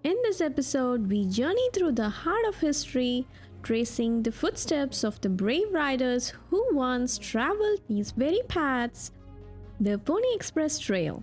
In this episode, we journey through the heart of history, tracing the footsteps of the brave riders who once traveled these very paths, the Pony Express Trail.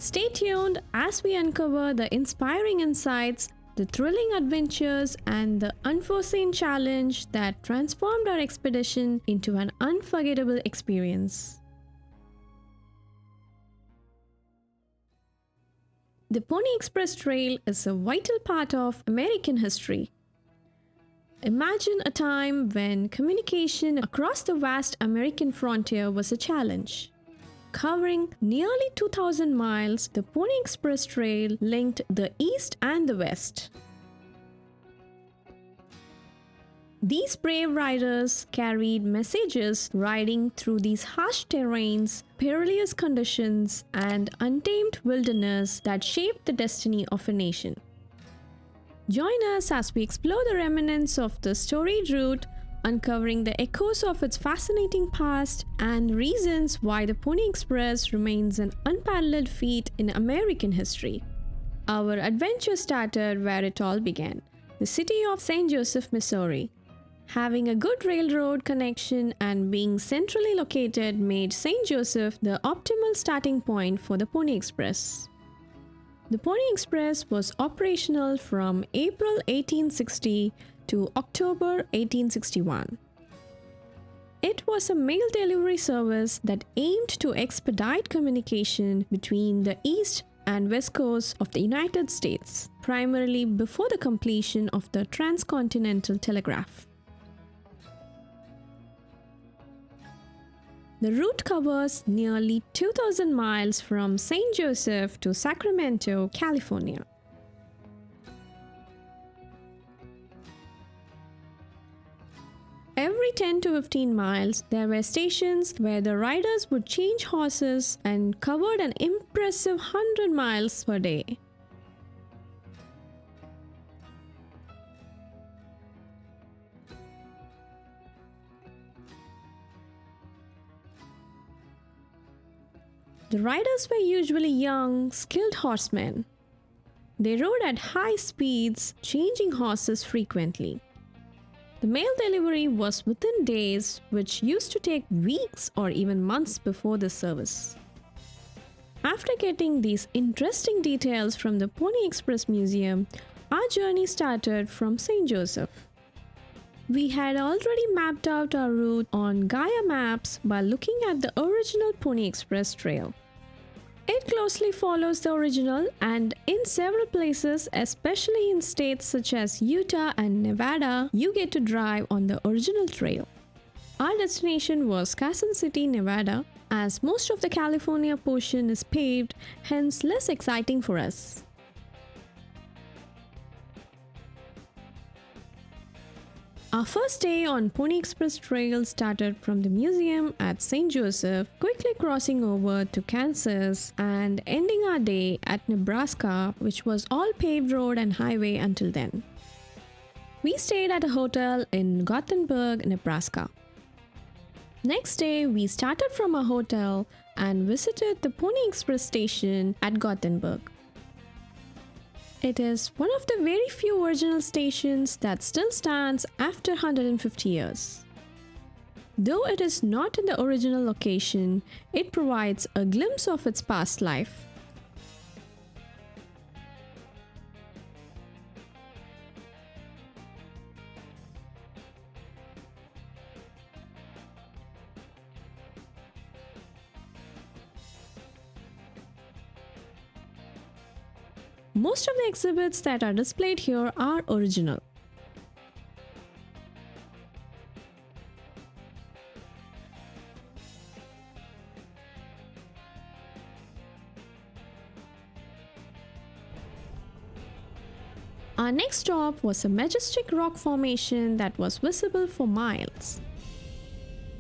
Stay tuned as we uncover the inspiring insights, the thrilling adventures, and the unforeseen challenge that transformed our expedition into an unforgettable experience. The Pony Express Trail is a vital part of American history. Imagine a time when communication across the vast American frontier was a challenge. Covering nearly 2,000 miles, the Pony Express Trail linked the East and the West. These brave riders carried messages riding through these harsh terrains, perilous conditions, and untamed wilderness that shaped the destiny of a nation. Join us as we explore the remnants of the storied route, uncovering the echoes of its fascinating past and reasons why the Pony Express remains an unparalleled feat in American history. Our adventure started where it all began, the city of St. Joseph, Missouri. Having a good railroad connection and being centrally located made St. Joseph the optimal starting point for the Pony Express. The Pony Express was operational from April 1860 to October 1861. It was a mail delivery service that aimed to expedite communication between the East and West Coast of the United States, primarily before the completion of the transcontinental telegraph. The route covers nearly 2,000 miles from St. Joseph to Sacramento, California. Every 10 to 15 miles, there were stations where the riders would change horses and covered an impressive 100 miles per day. The riders were usually young, skilled horsemen. They rode at high speeds, changing horses frequently. The mail delivery was within days, which used to take weeks or even months before this service. After getting these interesting details from the Pony Express Museum, our journey started from St. Joseph. We had already mapped out our route on Gaia Maps by looking at the original Pony Express Trail. It closely follows the original, and in several places, especially in states such as Utah and Nevada, you get to drive on the original trail. Our destination was Carson City, Nevada, as most of the California portion is paved, hence less exciting for us. Our first day on Pony Express Trail started from the museum at St. Joseph, quickly crossing over to Kansas and ending our day at Nebraska, which was all paved road and highway until then. We stayed at a hotel in Gothenburg, Nebraska. Next day, we started from a hotel and visited the Pony Express station at Gothenburg. It is one of the very few original stations that still stands after 150 years. Though it is not in the original location, it provides a glimpse of its past life. Most of the exhibits that are displayed here are original. Our next stop was a majestic rock formation that was visible for miles.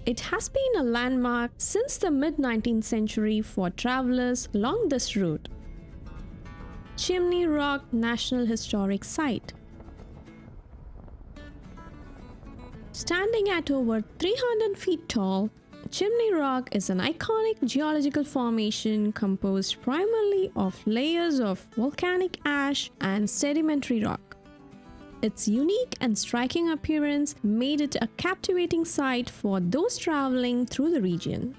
It has been a landmark since the mid-19th century for travelers along this route. Chimney Rock National Historic Site. Standing at over 300 feet tall, Chimney Rock is an iconic geological formation composed primarily of layers of volcanic ash and sedimentary rock. Its unique and striking appearance made it a captivating sight for those traveling through the region.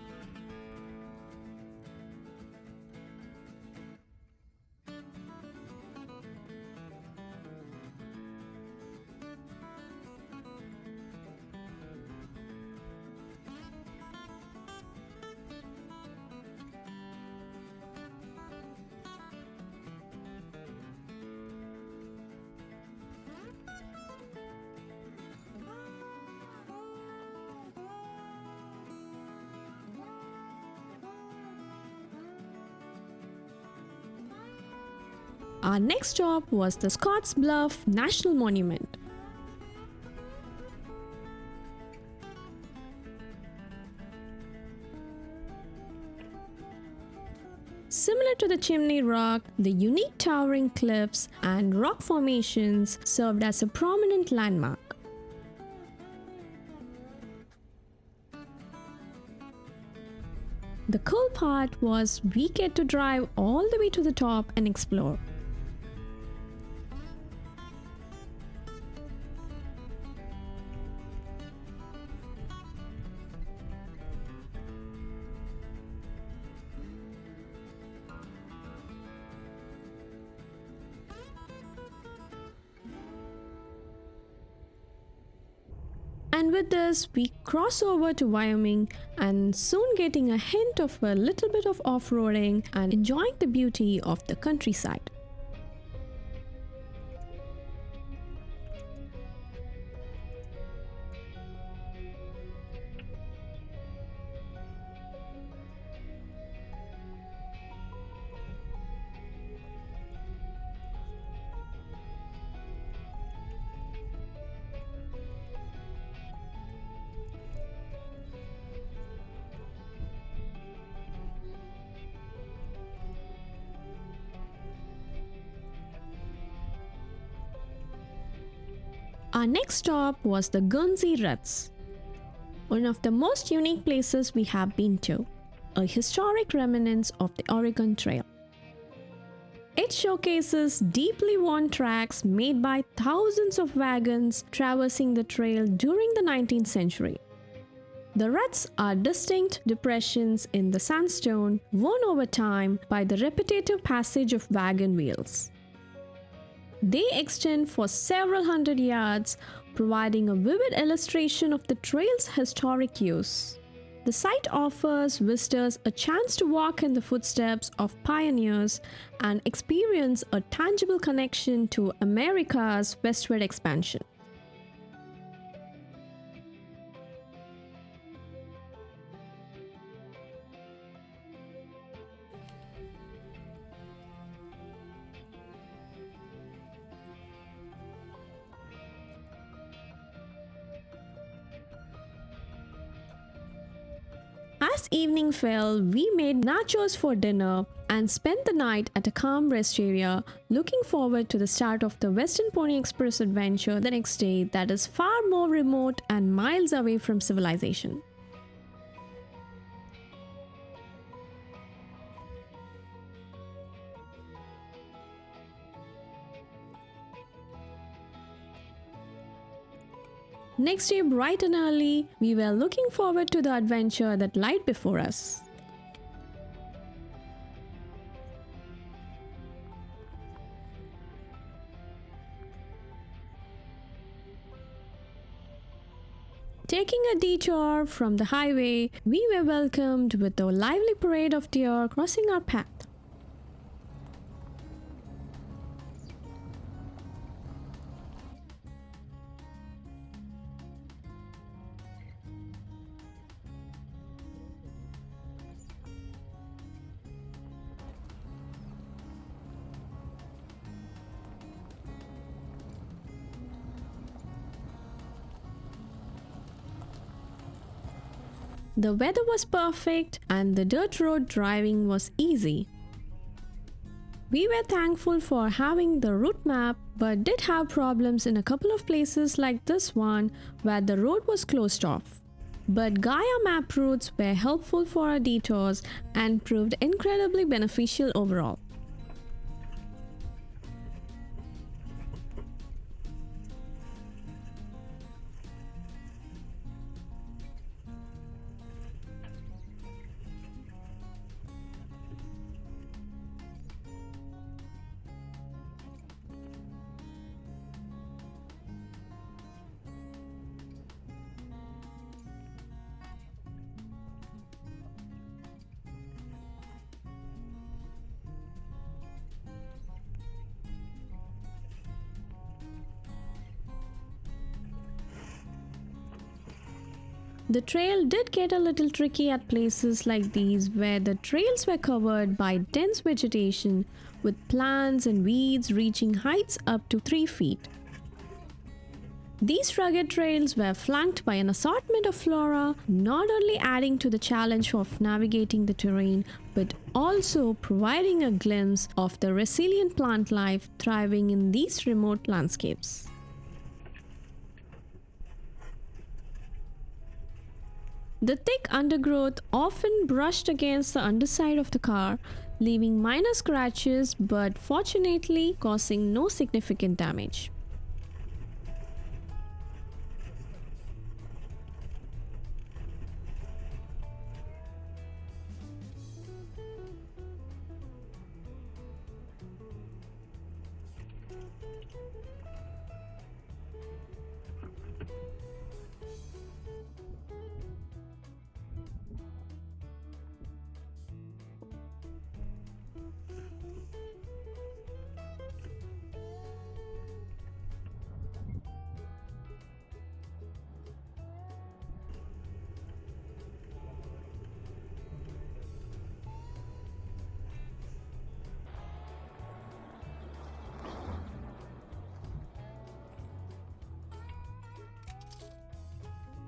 Our next stop was the Scotts Bluff National Monument. Similar to the Chimney Rock, the unique towering cliffs and rock formations served as a prominent landmark. The cool part was we get to drive all the way to the top and explore. And with this, we cross over to Wyoming and soon getting a hint of a little bit of off-roading and enjoying the beauty of the countryside. Our next stop was the Guernsey Ruts, one of the most unique places we have been to, a historic remnants of the Oregon Trail. It showcases deeply worn tracks made by thousands of wagons traversing the trail during the 19th century. The ruts are distinct depressions in the sandstone worn over time by the repetitive passage of wagon wheels. They extend for several hundred yards, providing a vivid illustration of the trail's historic use. The site offers visitors a chance to walk in the footsteps of pioneers and experience a tangible connection to America's westward expansion. As evening fell, we made nachos for dinner and spent the night at a calm rest area, looking forward to the start of the Western Pony Express adventure the next day that is far more remote and miles away from civilization. Next day, bright and early, we were looking forward to the adventure that lied before us. Taking a detour from the highway, we were welcomed with a lively parade of deer crossing our path. The weather was perfect and the dirt road driving was easy. We were thankful for having the route map, but did have problems in a couple of places like this one where the road was closed off. But Gaia map routes were helpful for our detours and proved incredibly beneficial overall. The trail did get a little tricky at places like these where the trails were covered by dense vegetation with plants and weeds reaching heights up to 3 feet. These rugged trails were flanked by an assortment of flora, not only adding to the challenge of navigating the terrain, but also providing a glimpse of the resilient plant life thriving in these remote landscapes. The thick undergrowth often brushed against the underside of the car, leaving minor scratches but fortunately causing no significant damage.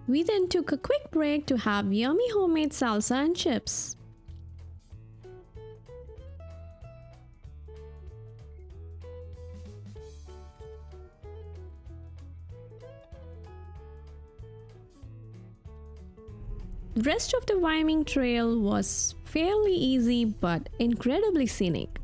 We then took a quick break to have yummy homemade salsa and chips. The rest of the Wyoming trail was fairly easy but incredibly scenic.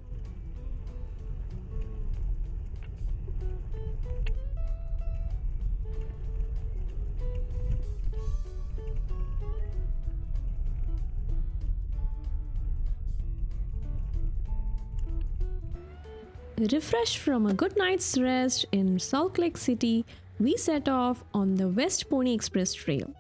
Refreshed from a good night's rest in Salt Lake City, we set off on the West Pony Express Trail.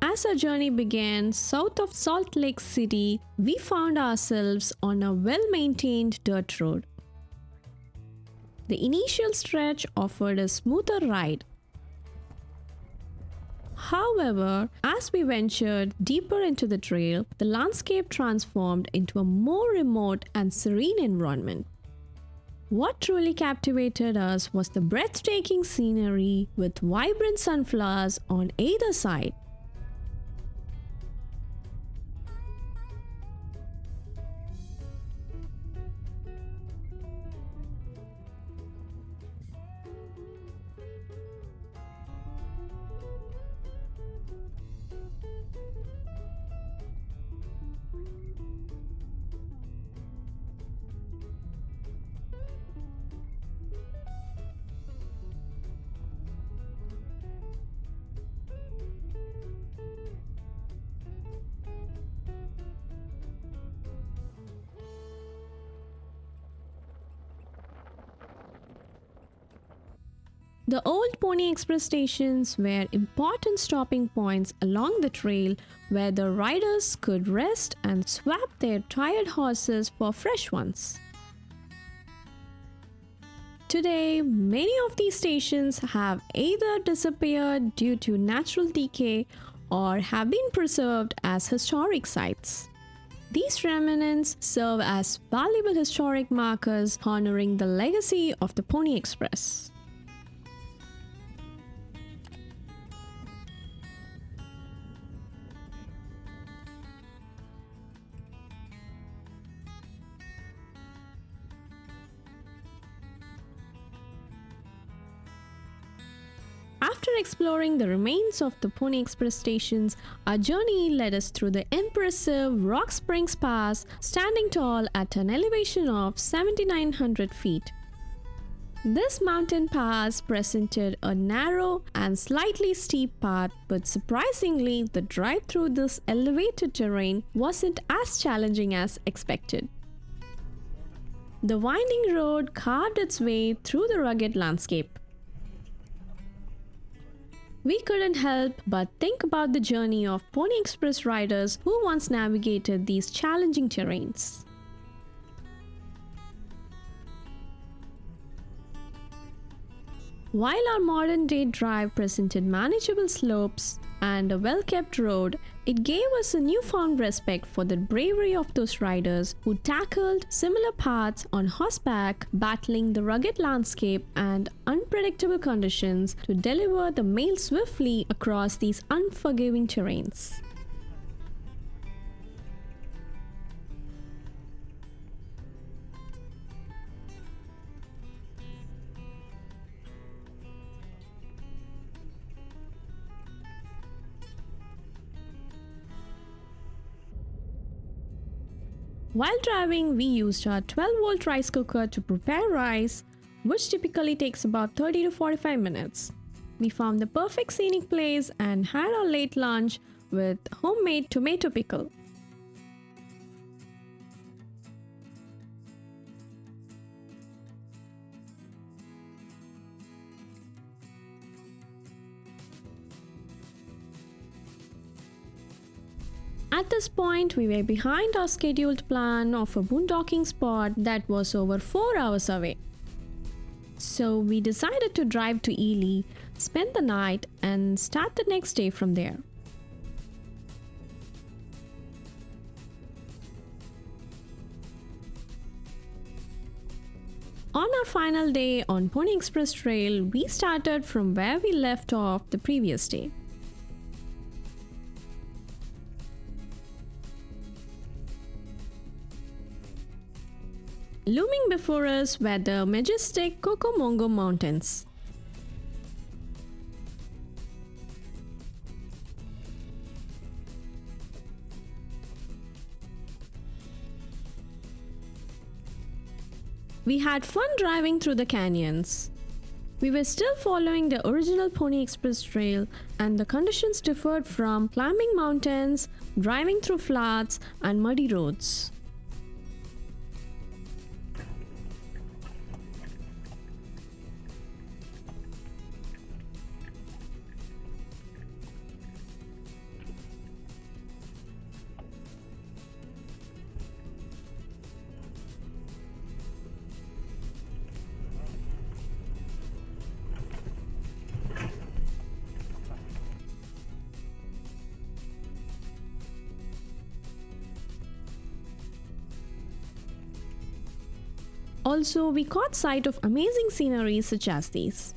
As our journey began south of Salt Lake City, we found ourselves on a well-maintained dirt road. The initial stretch offered a smoother ride. However, as we ventured deeper into the trail, the landscape transformed into a more remote and serene environment. What truly captivated us was the breathtaking scenery with vibrant sunflowers on either side. The old Pony Express stations were important stopping points along the trail where the riders could rest and swap their tired horses for fresh ones. Today, many of these stations have either disappeared due to natural decay or have been preserved as historic sites. These remnants serve as valuable historic markers honoring the legacy of the Pony Express. After exploring the remains of the Pony Express stations, our journey led us through the impressive Rock Springs Pass, standing tall at an elevation of 7,900 feet. This mountain pass presented a narrow and slightly steep path, but surprisingly, the drive through this elevated terrain wasn't as challenging as expected. The winding road carved its way through the rugged landscape. We couldn't help but think about the journey of Pony Express riders who once navigated these challenging terrains. While our modern-day drive presented manageable slopes and a well-kept road, it gave us a newfound respect for the bravery of those riders who tackled similar paths on horseback, battling the rugged landscape and unpredictable conditions to deliver the mail swiftly across these unforgiving terrains. While driving, we used our 12-volt rice cooker to prepare rice, which typically takes about 30 to 45 minutes. We found the perfect scenic place and had our late lunch with homemade tomato pickle. At this point, we were behind our scheduled plan of a boondocking spot that was over 4 hours away. So we decided to drive to Ely, spend the night, and start the next day from there. On our final day on Pony Express Trail, we started from where we left off the previous day. Looming before us were the majestic Cocomongo Mountains. We had fun driving through the canyons. We were still following the original Pony Express trail, and the conditions differed from climbing mountains, driving through flats, and muddy roads. Also, we caught sight of amazing scenery such as these.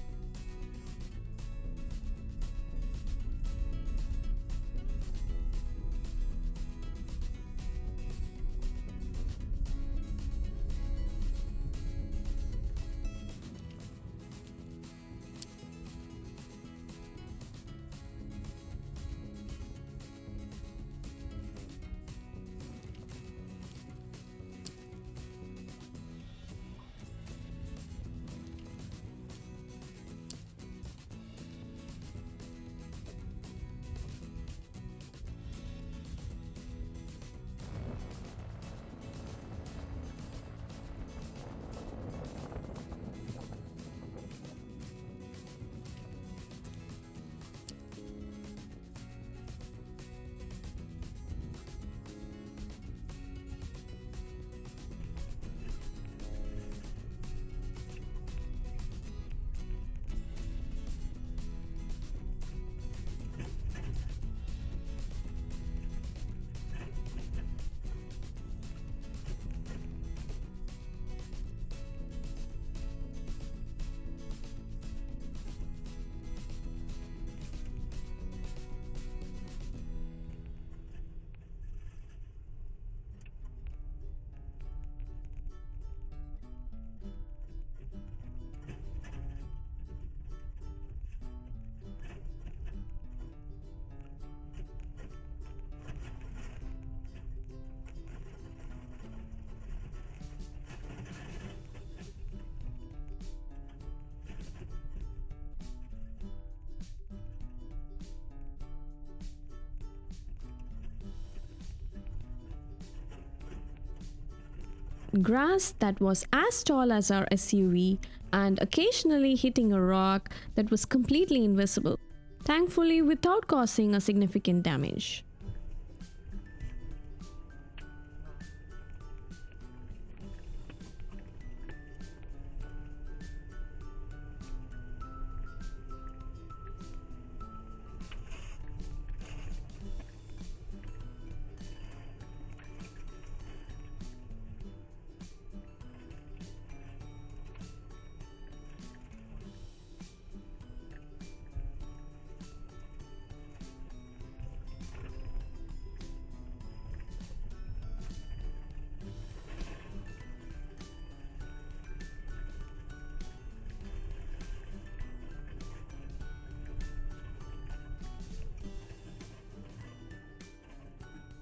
grass that was as tall as our SUV, and occasionally hitting a rock that was completely invisible, thankfully without causing a significant damage.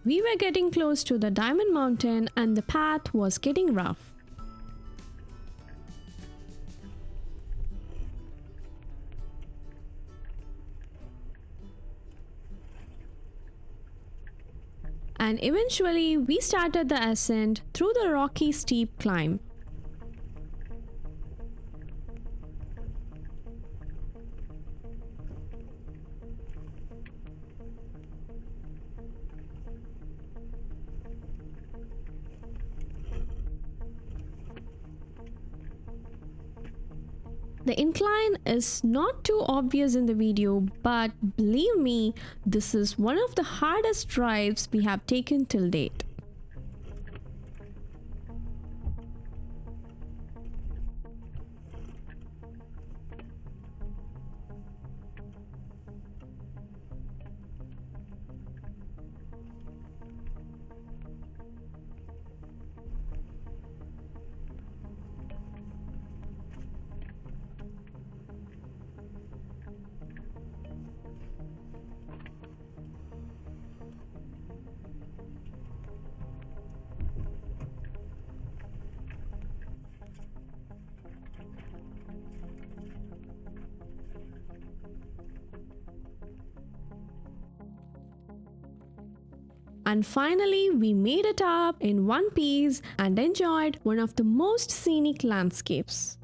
We were getting close to the Diamond Mountain and the path was getting rough. And eventually we started the ascent through the rocky steep climb. The incline is not too obvious in the video, but believe me, this is one of the hardest drives we have taken till date. And finally, we made it up in one piece and enjoyed one of the most scenic landscapes.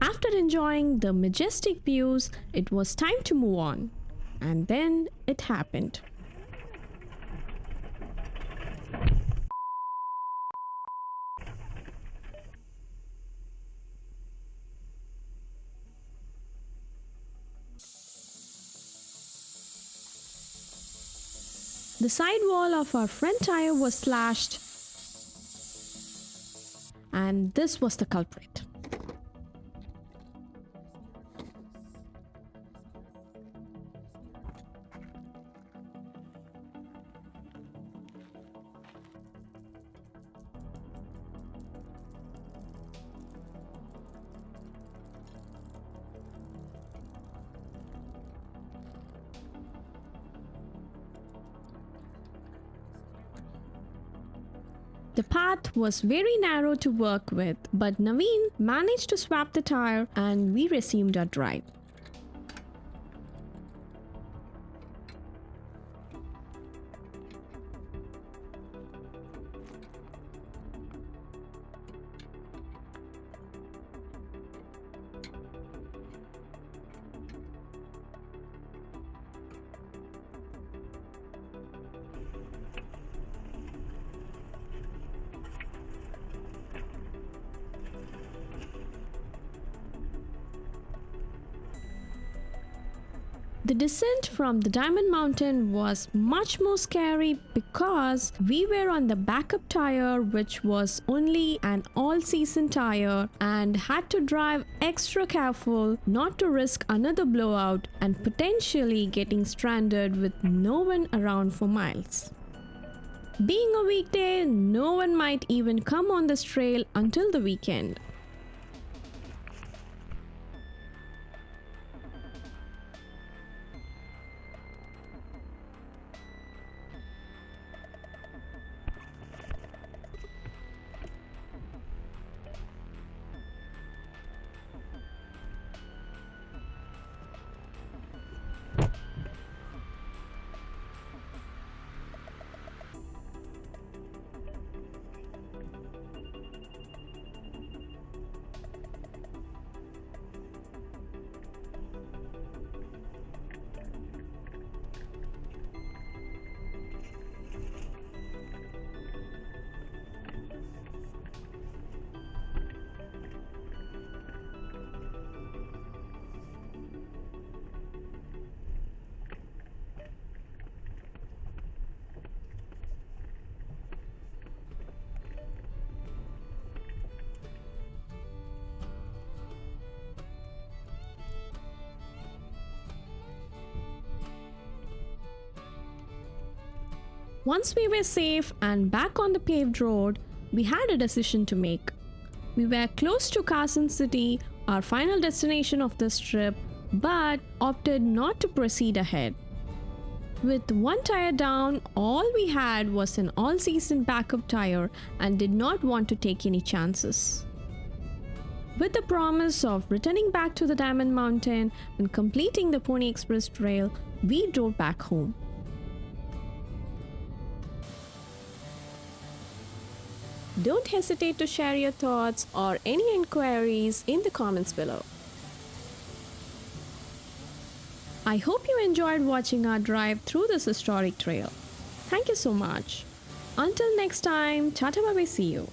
After enjoying the majestic views, it was time to move on. And then it happened. The sidewall of our front tire was slashed, and this was the culprit. The path was very narrow to work with, but Naveen managed to swap the tire and we resumed our drive. The descent from the Diamond Mountain was much more scary because we were on the backup tire, which was only an all-season tire, and had to drive extra careful not to risk another blowout and potentially getting stranded with no one around for miles. Being a weekday, no one might even come on this trail until the weekend. Once we were safe and back on the paved road, we had a decision to make. We were close to Carson City, our final destination of this trip, but opted not to proceed ahead. With one tire down, all we had was an all-season backup tire and did not want to take any chances. With the promise of returning back to the Diamond Mountain and completing the Pony Express Trail, we drove back home. Don't hesitate to share your thoughts or any inquiries in the comments below. I hope you enjoyed watching our drive through this historic trail. Thank you so much. Until next time, tata bye bye, see you.